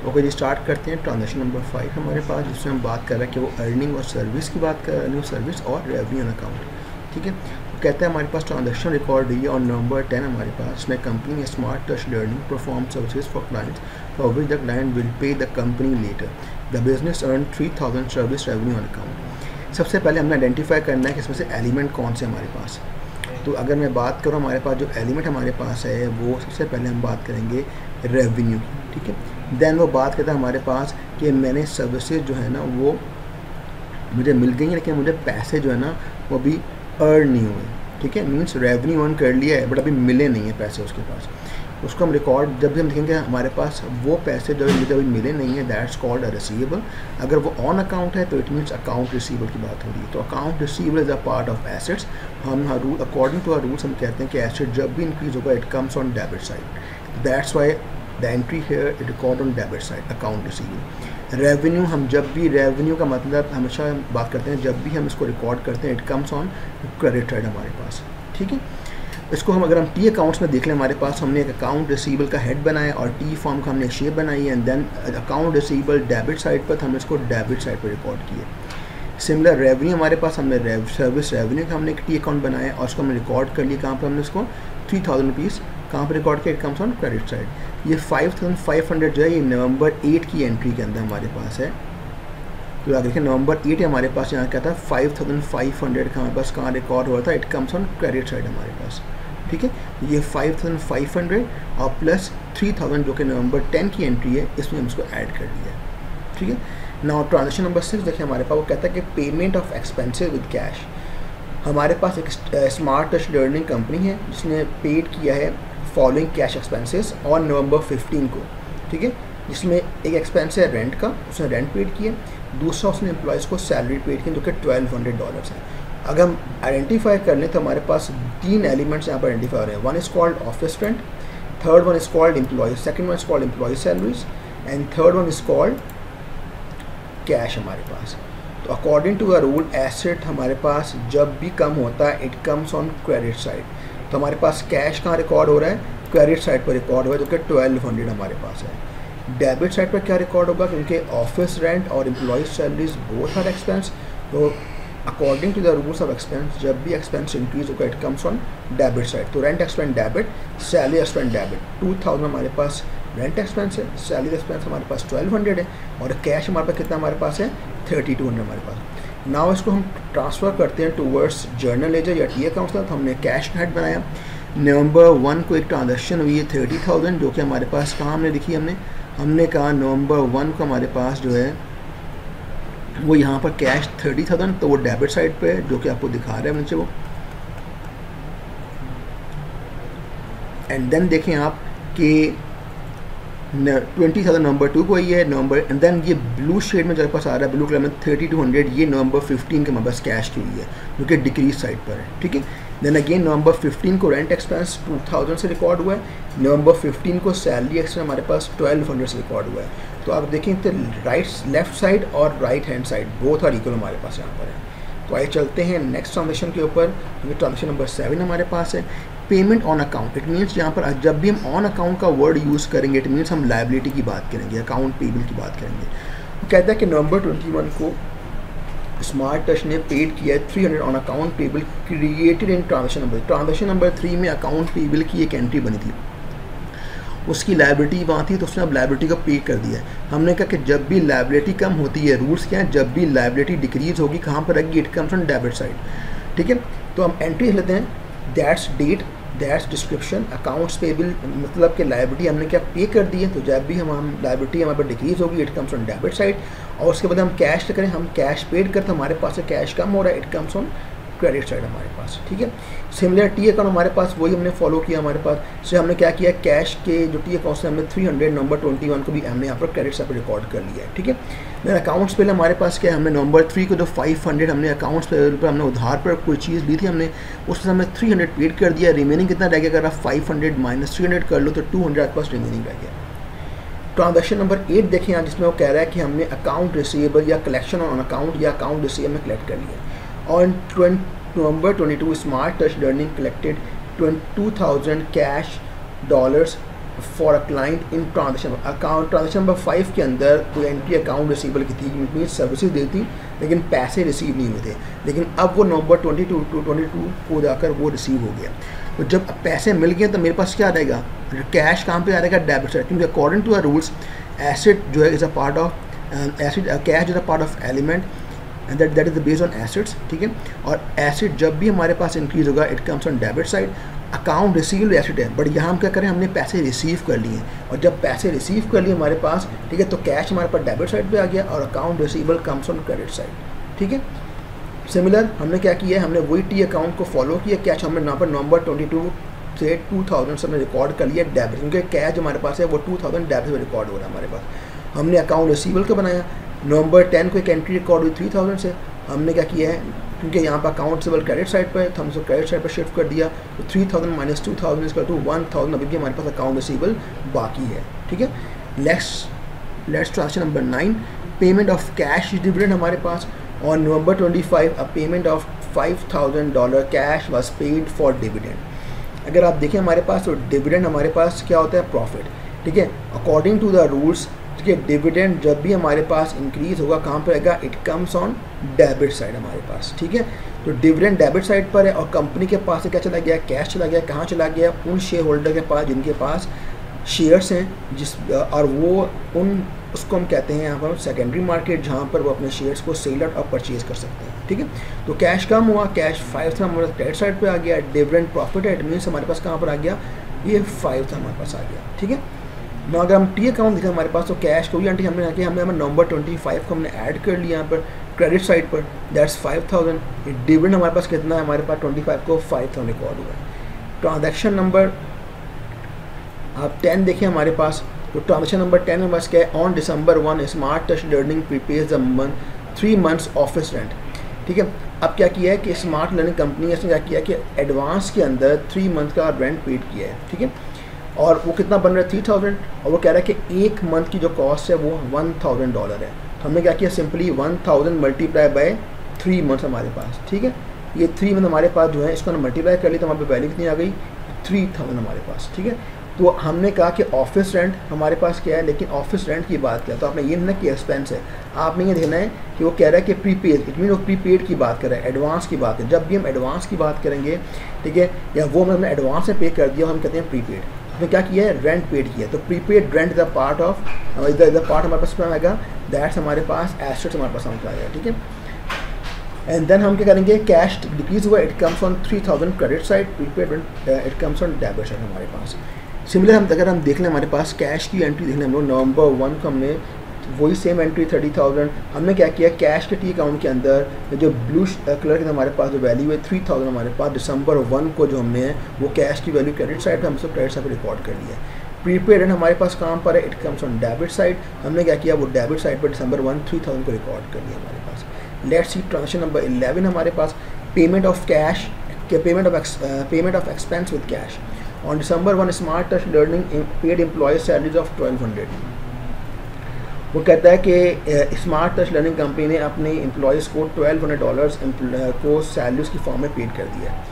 Okay जी, start करते हैं transaction number 5 हमारे पास, जिसमें हम बात कर रहे हैं कि वो अर्निंग और सर्विस की बात कर रहे हैं, सर्विस और रेवेन्यू अकाउंट। ठीक है, तो कहते हैं हमारे पास ट्रांजेक्शन रिकॉर्ड हुई है और नंबर 10 हमारे पास, इसमें कंपनी है Smart touch Learning perform services for clients for which the client will pay the company later, the business earn 3000 service revenue on account. सबसे पहले हमने आइडेंटिफाई करना है कि इसमें से एलिमेंट कौन से हमारे पास। तो अगर मैं बात करूँ हमारे पास जो एलिमेंट हमारे पास है वो सबसे पहले हम बात करेंगे रेवेन्यू की। ठीक है, देन वो बात करता है हमारे पास कि मैंने सर्विसेज जो है ना वो मुझे मिल गई हैं, लेकिन मुझे पैसे जो है ना वो अभी अर्न नहीं हुए। ठीक है, मीन्स रेवेन्यू अर्न कर लिया है बट अभी मिले नहीं है पैसे उसके पास। उसको हम रिकॉर्ड जब भी हम देखेंगे हमारे पास वो पैसे जो मुझे अभी मिले नहीं है, दैट्स कॉल्ड अ रिसीवेबल। अगर वो ऑन अकाउंट है तो इट मीन्स अकाउंट रिसीवेबल की बात हो रही है। तो account receivable is a part of assets. हम rule according to our rules हम कहते हैं कि एसेट जब भी इंक्रीज होगा it comes on debit side, that's why the entry here it record on debit side account receivable. Revenue हम जब भी रेवेन्यू का मतलब हमेशा बात करते हैं जब भी हम इसको रिकॉर्ड करते हैं it comes on credit side हमारे पास। ठीक है, इसको हम अगर हम टी अकाउंट्स में देख लें, हमारे पास हमने एक अकाउंट रिसीवेबल का हेड बनाया और टी फॉर्म का हमने शेप बनाई है, and then account receivable debit side पर हमने इसको डेबिट साइड पर रिकॉर्ड किया। सिमिलर रेवेन्यू हमारे पास हमने सर्विस रेवेन्यू का हमने एक टी अकाउंट बनाया और उसको हमने रिकॉर्ड कर लिया। कहाँ पर हमने इसको 3000 रुपीज़ कहाँ पर रिकॉर्ड किया, it comes on credit side. ये 5500 जो है ये नवंबर 8 की एंट्री के अंदर हमारे पास है। तो आगे देखिए नवंबर 8 हमारे पास यहाँ क्या था 5500 का हमारे पास कहाँ रिकॉर्ड हुआ था, it comes on credit side हमारे पास। ठीक है, ये 5500 और प्लस 3000 जो कि नवंबर 10 की एंट्री है इसमें हम इसको ऐड कर लिया है। ठीक है, नाउ ट्रांजेक्शन नंबर 6 देखिए हमारे पास वो कहता है कि payment of expenses with cash. हमारे पास एक स्मार्ट टच लर्निंग कंपनी है जिसने पेड किया है following cash expenses on November 15 को। ठीक है, जिसमें एक एक्सपेंस है रेंट का, उसने रेंट पेड किया, दूसरा उसने एम्प्लॉयज़ को सैलरी पेड की जो कि $1200 है। अगर हम आइडेंटिफाई कर लें तो हमारे पास 3 एलिमेंट्स यहाँ पर आइडेंटिफाई हो रहे हैं। One is called office rent, third one is called employees, second one is called employees salaries and third one is called cash हमारे पास। तो according to a rule asset हमारे पास जब भी कम होता है it comes on credit side. तो हमारे पास कैश कहाँ रिकॉर्ड हो रहा है, क्रेडिट साइड पर रिकॉर्ड हुआ है जो कि 1200 हमारे पास है। डेबिट साइड पर क्या रिकॉर्ड होगा, क्योंकि ऑफिस रेंट और employees salaries both are expense. तो according to the rules of expense जब भी एक्सपेंस इंक्रीज होगा it comes on debit side. तो rent expense debit, salary expense debit. 2000 हमारे पास रेंट एक्सपेंस है, सैलरी एक्सपेंस हमारे पास 1200 है और कैश हमारे पास कितना हमारे पास है 3200 हमारे पास। नाउ इसको हम ट्रांसफ़र करते हैं टूवर्ड्स जर्नल लेजर या टी अकाउंट्स था। तो हमने कैश हेड बनाया, नवंबर 1 को एक ट्रांजेक्शन हुई है 30,000 जो कि हमारे पास कहाँ हमने लिखी हमने कहा नवंबर 1 को हमारे पास जो है वो यहाँ पर कैश 30,000 तो वो डेबिट साइड पे है जो कि आपको दिखा रहे हैं नीचे वो। एंड देन देखें आप कि 20,000 नवंबर 2 को ये है नवंबर, एंड देन ये ब्लू शेड में जो पास आ रहा है ब्लू कलर में 3200 ये नवंबर 15 के हमारे पास कैश की हुई है जो कि डिक्रीज साइड पर है। ठीक है, देन अगेन नवंबर 15 को रेंट एक्सपेंस 2000 से रिकॉर्ड हुआ है, नवंबर 15 को सैलरी एक्सपेंस हमारे पास 1200 से रिकॉर्ड हुआ है। तो आप देखें तो लेफ्ट साइड और right hand side both are equal हमारे पास यहाँ पर है। तो आइए चलते हैं नेक्स्ट ट्रांजेक्शन के ऊपर। ट्रांजेक्शन नंबर 7 हमारे पास है payment on account. It means यहाँ पर जब भी हम ऑन अकाउंट का वर्ड यूज़ करेंगे इट मीन्स हम लायबिलिटी की बात करेंगे, अकाउंट पेबल की बात करेंगे। वो कहता है कि नवंबर 21 को स्मार्ट टच ने पेड किया है 300 on account payable created in transaction number 3 में अकाउंट पेबल की एक एंट्री बनी थी, उसकी लायबिलिटी वहाँ थी तो उसने अब लायबिलिटी को पे कर दिया है। हमने कहा कि जब भी लायबिलिटी कम होती है, रूल्स क्या है, जब भी लायबिलिटी डिक्रीज होगी कहाँ पर रहेगी, it comes on debit side. ठीक है, तो हम एंट्री लेते हैं, that's date, that's description, accounts payable मतलब कि लायबिलिटी हमने क्या पे कर दी है, तो जब भी हम लायबिलिटी हमारे पर डिक्रीज होगी it comes on debit side. और उसके बाद हम कैश करें, हम कैश पेड करते हमारे पास से कैश कम हो रहा है, it comes on credit side हमारे पास। ठीक है, सिमिलर टी अकाउंट हमारे पास वही हमने फॉलो किया हमारे पास से हमने क्या किया, कैश के जो टी अकाउंट से हमने 300 नवंबर 21 को भी हमने यहाँ पर क्रेडिट साइड पर रिकॉर्ड कर लिया है। ठीक है, देन अकाउंट्स पहले हमारे पास क्या है, हमने नवंबर 3 को जो 500 हमने अकाउंट्स पर हमने उधार पर कोई चीज़ ली थी हमने उससे हमने 300 पेड कर दिया, रिमेनिंग कितना रह गया, अगर आप 500 माइनस 300 कर लो तो 200 आपके पास रिमेनिंग रह गया। ट्रांजैक्शन नंबर 8 देखें यहाँ, जिसमें वो कह रहा है कि हमने अकाउंट रिसीवेबल या कलेक्शन ऑन अकाउंट या अकाउंट रिसीवेबल में कलेक्ट कर लिया। On November 22 smart touch learning collected 22,000 cash dollars for a client in transaction account. Transaction number 5 के अंदर कोई एंट्री अकाउंट रिसीवेबल की थी, मीन सर्विसेज दी थी लेकिन पैसे रिसीव नहीं हुए थे, लेकिन अब वो नवंबर 22 को जाकर वो रिसीव हो गया। तो जब पैसे मिल गए तो मेरे पास क्या आ जाएगा, कैश कहाँ पे आ जाएगा, डेबिट साइड, क्योंकि according to the rules asset जो है is a part of asset, cash is a part of element and that is based on assets, ठीक है। और एसेट जब भी हमारे पास इंक्रीज होगा it comes on debit side. Account receive asset है, बट यहाँ हम क्या करें, हमने पैसे रिसीव कर लिए, और जब पैसे रिसीव कर लिए हमारे पास, ठीक है, तो कैश हमारे पास डेबिट साइड पे आ गया और account receivable comes on credit side, ठीक है। सिमिलर हमने क्या किया है, हमने वही टी अकाउंट को फॉलो किया। कैश हमने यहाँ पर नवंबर 22 से 2000 से हमने रिकॉर्ड कर लिया डेबिट, क्योंकि कैश हमारे पास है वो 2000 डेबिट में रिकॉर्ड हो रहा है हमारे पास। हमने अकाउंट रिसीवेबल का बनाया, नवंबर 10 को एक एंट्री रिकॉर्ड हुई 3000 से, हमने क्या किया है, क्योंकि यहाँ पर अकाउंट रिसीवेबल क्रेडिट साइड पर है तो हम उसको क्रेडिट साइड पर शिफ्ट कर दिया, तो 3000 माइनस 2000 इसका टू 1000 अभी भी हमारे पास अकाउंट रिसीवेबल बाकी है, ठीक है। Let's transaction number 9, payment of cash dividend हमारे पास। On November 25 a payment of $5,000 cash was paid for dividend. अगर आप देखें हमारे पास तो डिविडेंड हमारे पास क्या होता है, प्रॉफिट, ठीक है। अकॉर्डिंग टू द रूल्स, ठीक है, डिविडेंड जब भी हमारे पास इंक्रीज होगा कहाँ पर आएगा, it comes on debit side हमारे पास, ठीक है। तो डिविडेंड डेबिट साइड पर है और कंपनी के पास से क्या चला गया, कैश चला गया, कहाँ चला गया, उन शेयर होल्डर के पास जिनके पास शेयर्स हैं, जिस और वो उन उसको हम कहते हैं यहाँ पर सेकेंडरी मार्केट, जहाँ पर वो अपने शेयर्स को सेल और परचेज कर सकते हैं, ठीक है। तो कैश कम हुआ, कैश 5 था हमारे क्रेडिट साइड पे आ गया, डिविडेंड प्रॉफिट है, इट मीन्स हमारे पास कहाँ पर आ गया, ये 5 था हमारे पास आ गया, ठीक है। ना अगर हम टी अकाउंट देखें हमारे पास तो कैश को भी एंट्री हमने नवंबर 25 को हमने ऐड कर लिया यहाँ पर क्रेडिट साइड पर, दैट्स 5000। डिविडेंड हमारे पास कितना है, हमारे पास 25 को 5000 रिकॉर्ड हुआ है। ट्रांजैक्शन नंबर आप 10 देखें हमारे पास, तो ट्रांजेक्शन नंबर 10 में बस क्या है, on December 1 smart touch learning prepays the 3 months office rent, ठीक है। अब क्या किया है कि स्मार्ट लर्निंग कंपनी ने क्या किया कि एडवांस के अंदर 3 month का रेंट पेड किया है, ठीक है। और वो कितना बन रहा है, 3000, और वो कह रहा है कि 1 month की जो कॉस्ट है वो $1000 है। तो हमने क्या किया, सिंपली 1000 मल्टीप्लाई बाय 3 months हमारे पास, ठीक है। ये 3 month हमारे पास जो है इसको हमने मल्टीप्लाई कर लिया तो हमारे वैल्यू कितनी आ गई, 3000 हमारे पास, ठीक है। तो हमने कहा कि ऑफिस रेंट हमारे पास क्या है, लेकिन ऑफिस रेंट की बात किया तो आपने ये नहीं कि एक्सपेंस है, आपने ये देखना है कि वो कह रहा है कि प्रीपेड, इट मीन वो प्रीपेड की बात कर रहा है, एडवांस की बात है। जब भी हम एडवांस की बात करेंगे, ठीक है, या वो हमने एडवांस में पे कर दिया, हम कहते हैं प्रीपेड। हमने क्या किया है, रेंट पेड किया, तो prepaid rent the part of the part हमारे पास आएगा, दैट्स हमारे पास एसेट्स हमारे पास आ जाएगा, ठीक है। एंड देन हम क्या करेंगे, कैश डिक्रीज हुआ, it comes on 3000 credit side, prepaid it comes on debit side हमारे पास। सिमिलर हम अगर हम देख लें हमारे पास कैश की एंट्री देख लें, हम लोग नवंबर 1 को हमने वही सेम एंट्री 30,000, हमने क्या किया, कैश के टी अकाउंट के अंदर जो ब्लू कलर के हमारे पास जो वैल्यू है 3000 हमारे पास December 1 को जो हमने वो कैश की वैल्यू क्रेडिट साइड पे हम सब क्रेडिट साइड पर रिकॉर्ड कर लिया। प्रीपेड हमारे पास काम पर है, it comes on debit side, हमने क्या किया, वो डेबिट साइड पर December 1 3000 को रिकॉर्ड कर लिया हमारे पास। लेट्स सी ट्रांजेक्शन नंबर 11 हमारे पास, payment of cash, payment of expense with cash. On December 1 smart touch learning paid employ salaries of 1200। वो कहता है कि स्मार्ट टच लर्निंग कंपनी ने अपने एम्प्लॉयज़ को $1200 को सैलरीज की फॉर्म में पेड कर दिया है।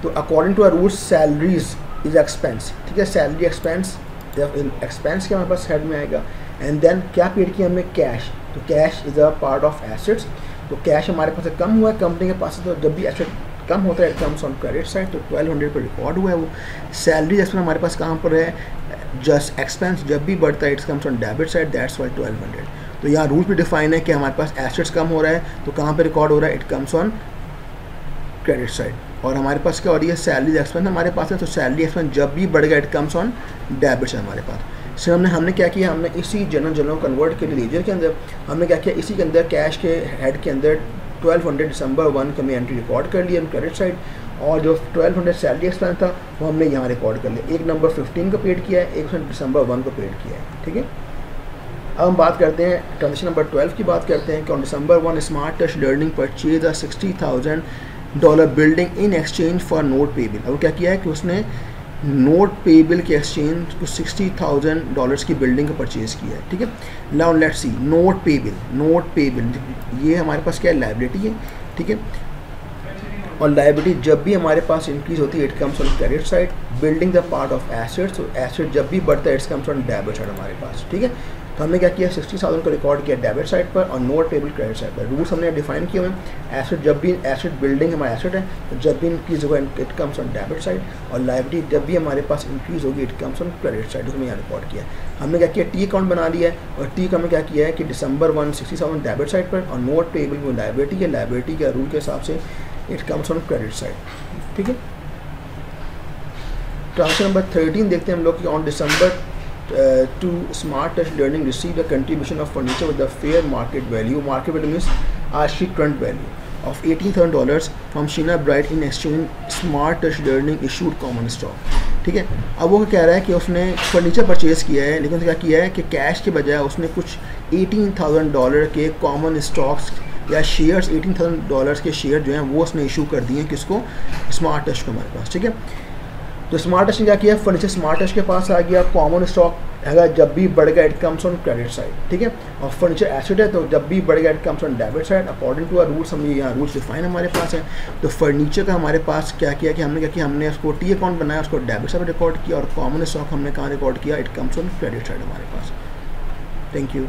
तो according to rules salaries is expense, ठीक है, सैलरी एक्सपेंस, एक्सपेंस के हमारे पास हेड में आएगा। एंड देन क्या पेड किया हमने, कैश, तो cash is a part of assets. तो कैश हमारे पास कम हुआ है कंपनी के पास, तो जब भी एसेट कम होता है it comes on credit side, तो 1200 पर रिकॉर्ड हुआ है वो। सैलरी एक्सपेंस हमारे पास कहाँ पर है, जस्ट एक्सपेंस जब भी बढ़ता है it's comes on debit side, that's Y 1200। तो यहाँ रूल भी डिफाइन है कि हमारे पास एसेट्स कम हो रहा है तो कहाँ पर रिकॉर्ड हो रहा है, it comes on credit side. और हमारे पास क्या हो रही है, सैलरी एक्सपेंस हमारे पास है, तो सैलरी एक्सपेंस जब भी बढ़ेगा it comes on debit side हमारे पास। सर हमने क्या किया, हमने इसी जनरल कन्वर्ट के लिए लेजर के अंदर हमने क्या किया, इसी के अंदर कैश के हेड के अंदर 1200 December 1 का हमने एंट्री रिकॉर्ड कर लिया क्रेडिट साइड, और जो 1200 सैलरी एक्सपेंस था वो हमने यहाँ रिकॉर्ड कर लिया। एक नंबर 15 को पेड किया है, एक December 1 को पेड किया है, ठीक है। अब हम बात करते हैं ट्रांजेक्शन नंबर 12 की बात करते हैं कि on December 1 smart touch learning purchase $60,000 building in exchange for note payable. अब क्या किया है कि उसने नोट पेबल के एक्सचेंज को $60,000 की बिल्डिंग का परचेज़ किया है, ठीक है। Now let's see note payable ये हमारे पास क्या है, लायबिलिटी है, ठीक है। और लायबिलिटी जब भी हमारे पास इंक्रीज होती है it comes on credit side, building the part of assets, तो एसेट जब भी बढ़ता है it's comes on debit side हमारे पास, ठीक है। तो हमने क्या किया, 60,000 को रिकॉर्ड किया डेबिट साइड पर और नोट पेबल क्रेडिट साइड पर। रूल्स हमने डिफाइन किए हुए हैं, एसेट जब भी एसेट बिल्डिंग हमारा एसेट है तो जब भी इंक्रीज होगा it comes on debit side, और लायबिलिटी जब भी हमारे पास इंक्रीज होगी it comes on credit side. उसमें यहाँ रिकॉर्ड किया है। हमने क्या किया, टी अकाउंट बना लिया है, और टी अकाउंट में क्या किया है कि December 1 60,000 डेबिट साइड पर, और नोट पेबल में लायबिलिटी है, लायबिलिटी के रूल के हिसाब से it comes on credit side, ठीक है। ट्रांसफर नंबर 13 देखते हैं हम लोग कि on December to Smart Touch Learning received a contribution of furniture with the fair market value. Market value means Ashik current value of $18,000 from Sheena Bright in exchange Smart Touch Learning issued common stock. ठीक है। अब वो कह रहा है कि उसने furniture purchase किया है, लेकिन क्या किया है कि कैश के बजाय उसने कुछ $18,000 के कॉमन स्टॉक्स या शेयर्स, $18,000 के शेयर जो हैं वो उसने इशू कर दिए हैं किसको, स्मार्ट टच को हमारे पास, ठीक है। तो स्मार्ट टच ने क्या किया, फर्नीचर स्मार्ट टच के पास आ गया, कॉमन स्टॉक है जब भी बढ़ गया it comes on credit side, ठीक है। और फर्नीचर एसेट है तो जब भी बढ़ गया it comes on debit side according to rules. हम यहाँ रूल्स डिफाइन हमारे पास है। तो फर्नीचर का हमारे पास क्या किया कि हमने क्या किया, हमने उसको टी अकाउंट बनाया, उसको डेबिट साइड रिकॉर्ड किया, और कॉमन स्टॉक हमने कहाँ रिकॉर्ड किया, it comes on credit side हमारे पास। Thank you.